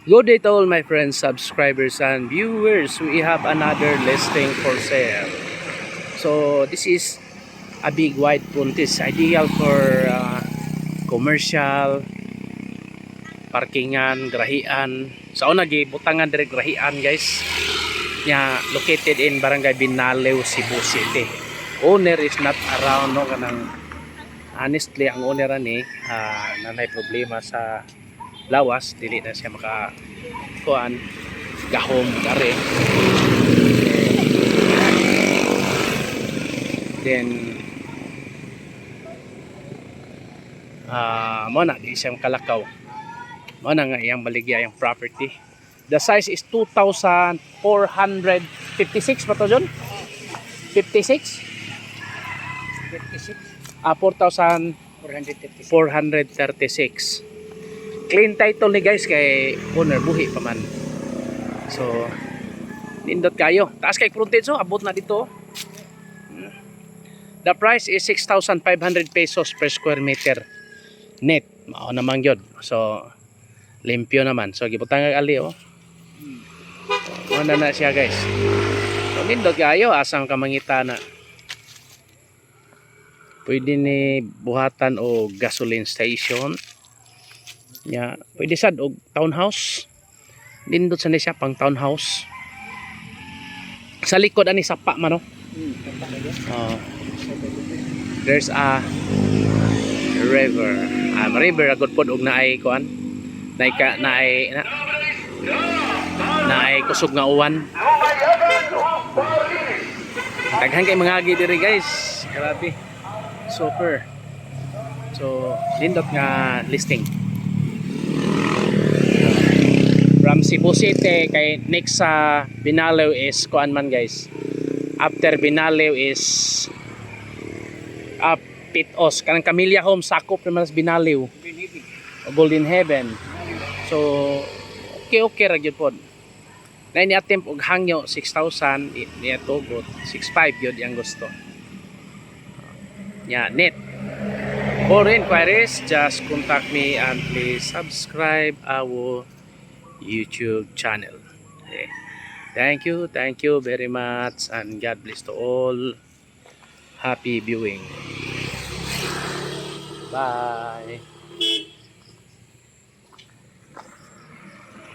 Good day to all my friends, subscribers, and viewers. We have another listing for sale. So this is a big white puntis, ideal for commercial, parkingan, grahian. Sa una gibutangan dire grahian guys. Located in Barangay Binalew, Cebu City. Owner is not around, no, kanang honestly ang owner ani nanay problema sa lawas, dili na siya maka kuan gahom gari. Then mo na di siya kalakaw, mo na nga iyang baligya yung property. The size is 2,456 pa to John? 56? 56, 4,436. Clean title ni guys kay owner, buhi pa man. So nindot kayo. Taas kay frontage, so abot na dito. The price is 6,500 pesos per square meter net. Mao naman yun. So limpyo naman. So gibutang ali oh. Ano na siya guys. So nindot kayo, asang kamangita na. Pwede ni buhatan o gasoline station. Pwede sad og townhouse. Nindot sa siya pang townhouse. Sa likod ani sapa man no. There's a river. River agad pod og naay kuan. Naay kusog nga uwan. Daghan kay mga agi diri guys. Grabe. Super. So nindot nga listing. From Cebu City kay next sa Binalew is kuan man guys. After Binalew is Pitos, kanang Camellia Home sakop naman sa Binalew. Golden Heaven. So okay ra gyud pod. Na ni attempt og hangyo 6,000 niya tugot 6,500 gyud yang gusto. Net. For inquiries, just contact me and please subscribe our YouTube channel. Okay. Thank you very much, and God bless to all. Happy viewing. Bye.